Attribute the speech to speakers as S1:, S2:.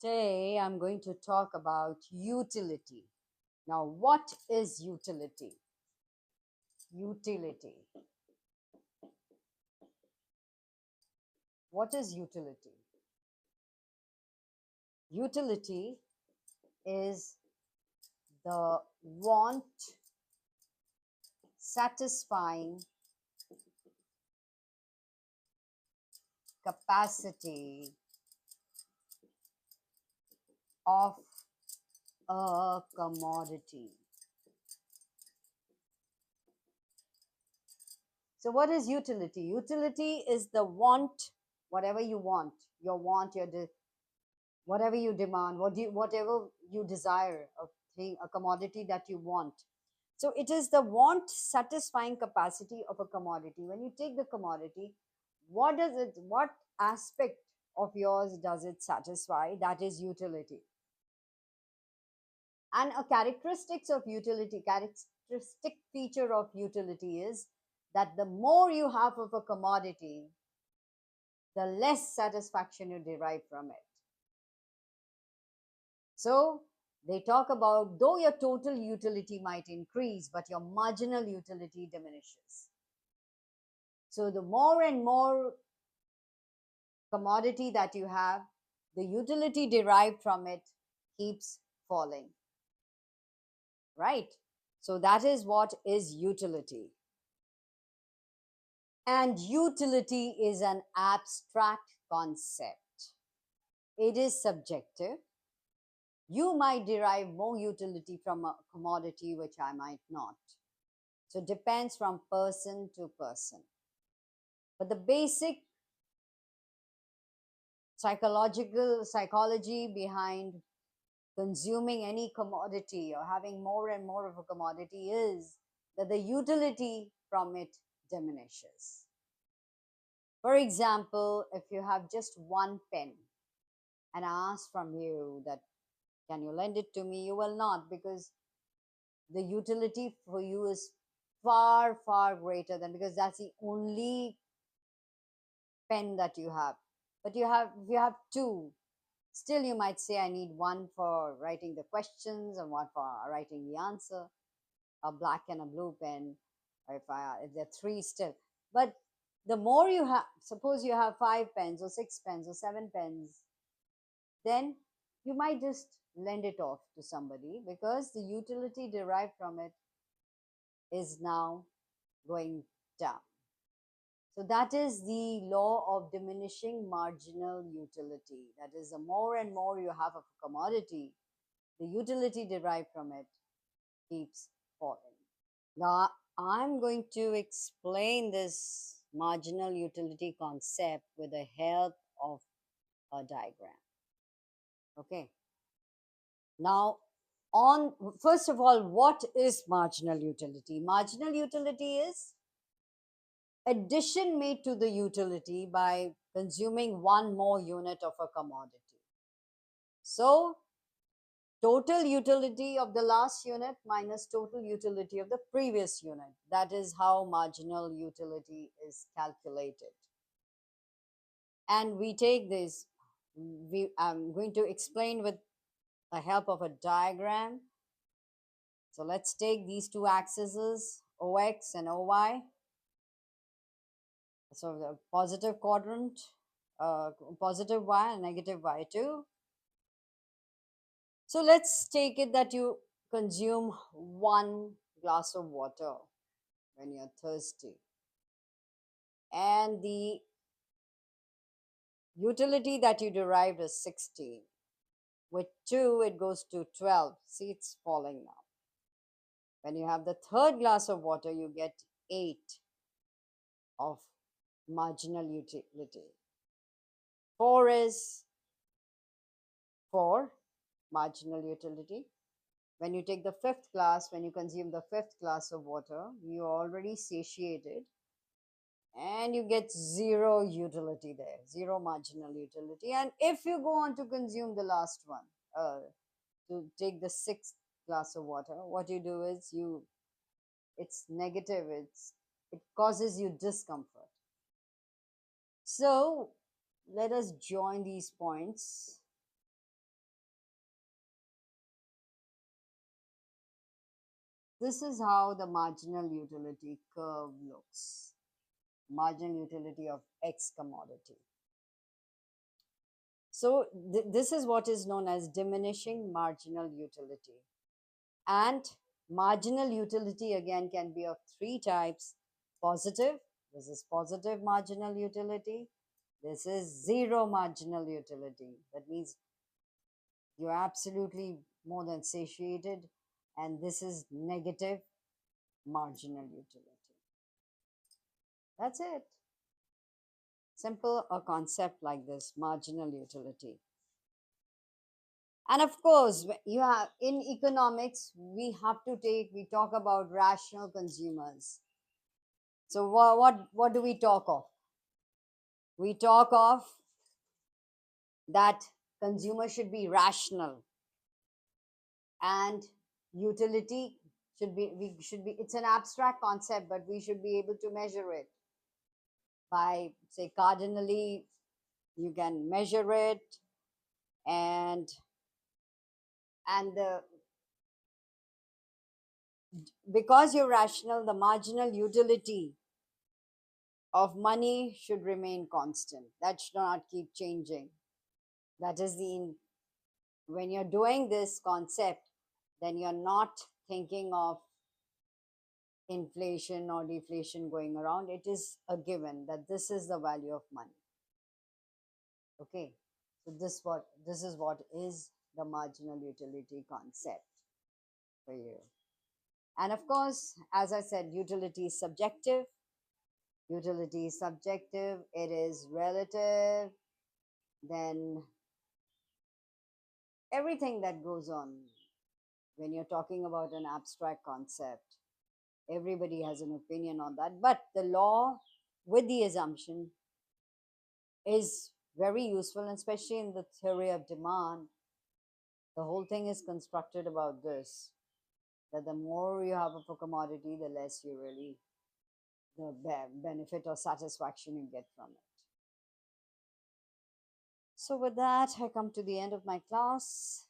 S1: Today I'm going to talk about utility. Now, what is utility? Utility. What is utility? Utility is the want satisfying capacity of a commodity. So, what is utility? Utility is the want, whatever you want, your want, whatever you demand, whatever you desire, a thing, a commodity that you want. So, it is the want satisfying capacity of a commodity. When you take the commodity, what aspect of yours does it satisfy? That is utility. And a characteristic feature of utility is that the more you have of a commodity, the less satisfaction you derive from it. So they talk about though your total utility might increase, but your marginal utility diminishes. So the more and more commodity that you have, the utility derived from it keeps falling. Right? So that is what is utility. And utility is an abstract concept. It is subjective. You might derive more utility from a commodity, which I might not. So it depends from person to person. But the basic psychology behind consuming any commodity or having more and more of a commodity is that the utility from it diminishes. For example, if you have just one pen and I ask from you that can you lend it to me, you will not, because the utility for you is far, far greater than, because that's the only pen that you have. But if you have two, still you might say I need one for writing the questions and one for writing the answer, a black and a blue pen, or if there are three still. But the more you have, suppose you have 5 pens or 6 pens or 7 pens, then you might just lend it off to somebody because the utility derived from it is now going down. So that is the law of diminishing marginal utility. That is, the more and more you have of a commodity, the utility derived from it keeps falling. Now, I'm going to explain this marginal utility concept with the help of a diagram. Okay. Now, on first of all, what is marginal utility? Marginal utility is addition made to the utility by consuming one more unit of a commodity. So, total utility of the last unit minus total utility of the previous unit. That is how marginal utility is calculated. And we take this, I'm going to explain with the help of a diagram. So let's take these two axes, OX and OY. So the positive quadrant, positive Y and negative Y2. So let's take it that you consume 1 glass of water when you're thirsty. And the utility that you derived is 16. With 2, it goes to 12. See, it's falling now. When you have the third glass of water, you get 8 of marginal utility. 4 is 4 marginal utility. When you take the fifth glass, when you consume the fifth glass of water, you're already satiated and you get 0 utility there, 0 marginal utility. And if you go on to consume the last one, to take the sixth glass of water, what you do is it's negative, it causes you discomfort. So let us join these points. this is how the marginal utility curve looks. Marginal utility of X commodity. So this is what is known as diminishing marginal utility. And marginal utility again can be of three types. Positive, this is positive marginal utility. This is zero marginal utility. That means you're absolutely more than satiated. And this is negative marginal utility. That's it. Simple a concept like this, marginal utility. And of course, you have in economics, we talk about rational consumers. So what do we talk of? We talk of that consumer should be rational, and utility should be it's an abstract concept, but we should be able to measure it by, say, cardinally. You can measure it, and the because you're rational, the marginal utility of money should remain constant. That should not keep changing. That is when you're doing this concept, then you're not thinking of inflation or deflation going around. It is a given that this is the value of money. Okay. So this is what is the marginal utility concept for you. And of course, as I said, utility is subjective. Utility is subjective, it is relative, then everything that goes on when you're talking about an abstract concept, everybody has an opinion on that. But the law with the assumption is very useful, and especially in the theory of demand. The whole thing is constructed about this, that the more you have of a commodity, the less you really, the benefit or satisfaction you get from it. So with that, I come to the end of my class.